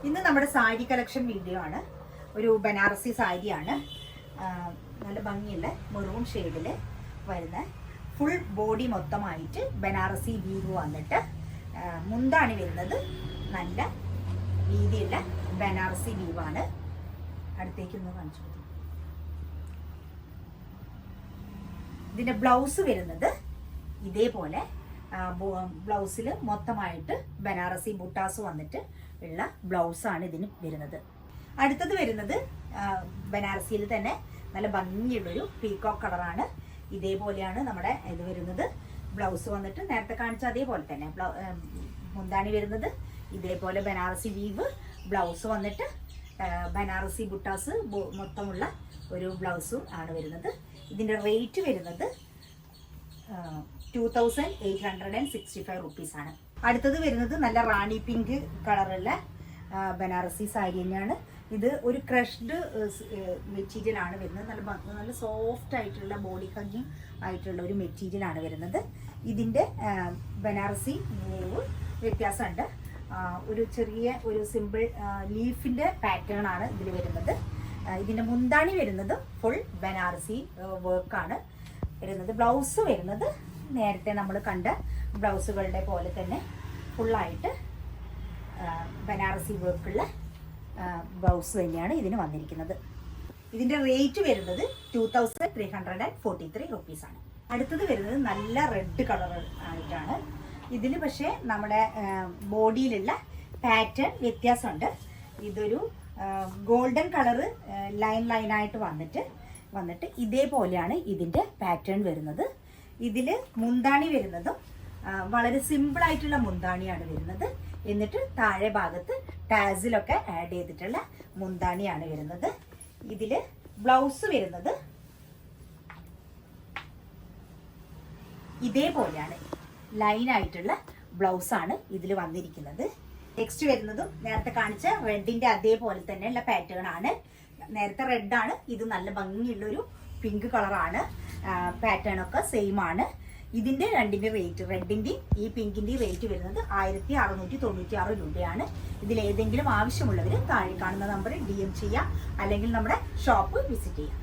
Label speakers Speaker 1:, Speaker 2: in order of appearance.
Speaker 1: ഇന്ന് നമ്മുടെ sari collection video ആണ്. ഒരു ബനാറസി സാരിയാണ്. നല്ല ഭംഗിയുള്ള മെറൂൺ ഷെയ്ഡിൽ വരുന്ന ഫുൾ ബോഡി മൊത്തമായിട്ട് ബനാറസി വീവ് വന്നിട്ട് മുന്താണി വരുന്നത് നല്ല വീതിയുള്ള ബനാറസി വീവാണ്. അടുത്തേക്കൊന്ന് കാണിച്ചു. ഇതിന്റെ ബ്ലൗസ് വരുന്നത് ഇതേപോലെ ബ്ലൗസിൽ മൊത്തമായിട്ട് ബനാറസി ബുട്ടാസ് വന്നിട്ട് ഉള്ള ബ്ലൗസാണ് ഇതിന് വരുന്നത്. അടുത്തത് വരുന്നത് ബനാറസിയിൽ തന്നെ നല്ല ഭംഗിയുള്ളൊരു പീകോക്ക് കളറാണ്. ഇതേപോലെയാണ് നമ്മുടെ ഇത് വരുന്നത്. ബ്ലൗസ് വന്നിട്ട് നേരത്തെ കാണിച്ച അതേപോലെ തന്നെ മുന്താണി വരുന്നത് ഇതേപോലെ ബനാറസി വീവ്, ബ്ലൗസ് വന്നിട്ട് ബനാറസി ബുട്ടാസ് മൊത്തമുള്ള ഒരു ബ്ലൗസും ആണ് വരുന്നത്. ഇതിൻ്റെ റേറ്റ് വരുന്നത് 2865 റുപ്പീസാണ്. അടുത്തത് വരുന്നത് നല്ല റാണി പിങ്ക് കളറുള്ള ബനാറസി സാരി തന്നെയാണ്. ഇത് ഒരു ക്രഷ്ഡ് മെറ്റീരിയൽ ആണ് വരുന്നത്. നല്ല സോഫ്റ്റ് ആയിട്ടുള്ള ബോഡി ഹഗ്ഗിങ് ആയിട്ടുള്ള ഒരു മെറ്റീരിയൽ ആണ് വരുന്നത്. ഇതിൻ്റെ ബനാറസി മൂവ് വ്യത്യാസമുണ്ട്. ഒരു ചെറിയ ഒരു സിമ്പിൾ ലീഫിൻ്റെ പാറ്റേൺ ആണ് ഇതിൽ വരുന്നത്. ഇതിൻ്റെ മുന്താണി വരുന്നത് ഫുൾ ബനാറസി വർക്കാണ് വരുന്നത്. ബ്ലൗസ് വരുന്നത് നേരത്തെ നമ്മൾ കണ്ട ബ്ലൗസുകളുടെ പോലെ തന്നെ ഫുള്ളായിട്ട് ബനാറസി വർക്കുള്ള ബ്ലൗസ് തന്നെയാണ് ഇതിന് വന്നിരിക്കുന്നത്. ഇതിൻ്റെ റേറ്റ് വരുന്നത് 2343 റുപ്പീസാണ്. അടുത്തത് വരുന്നത് നല്ല റെഡ് കളർ ആയിട്ടാണ്. ഇതിൽ പക്ഷേ നമ്മുടെ ബോഡിയിലുള്ള പാറ്റേൺ വ്യത്യാസമുണ്ട്. ഇതൊരു ഗോൾഡൻ കളറ് ലൈനായിട്ട് വന്നിട്ട് ഇതേപോലെയാണ് ഇതിൻ്റെ പാറ്റേൺ വരുന്നത്. ഇതിൽ മുന്താണി വരുന്നതും വളരെ സിമ്പിൾ ആയിട്ടുള്ള മുന്താണിയാണ് വരുന്നത്. എന്നിട്ട് താഴെ ഭാഗത്ത് ടാസിലൊക്കെ ആഡ് ചെയ്തിട്ടുള്ള മുന്താണിയാണ് വരുന്നത്. ഇതിൽ ബ്ലൗസ് വരുന്നത് ഇതേപോലെയാണ്, ലൈനായിട്ടുള്ള ബ്ലൗസാണ് ഇതിൽ വന്നിരിക്കുന്നത്. നെക്സ്റ്റ് വരുന്നതും നേരത്തെ കാണിച്ച റെഡിന്റെ അതേപോലെ തന്നെയുള്ള പാറ്റേൺ ആണ്. നേരത്തെ റെഡാണ്, ഇത് നല്ല ഭംഗിയുള്ളൊരു പിങ്ക് കളറാണ്. പാറ്റേൺ ഒക്കെ സെയിം ആണ്. ഇതിന്റെ രണ്ടിന്റെ റേറ്റ്, റെഡിന്റെയും ഈ പിങ്കിന്റെയും റേറ്റ് വരുന്നത് 1696 രൂപയാണ്. ഇതിലേതെങ്കിലും ആവശ്യമുള്ളവർ താഴെ കാണുന്ന നമ്പറിൽ DM ചെയ്യാം, അല്ലെങ്കിൽ നമ്മുടെ ഷോപ്പ് വിസിറ്റ് ചെയ്യാം.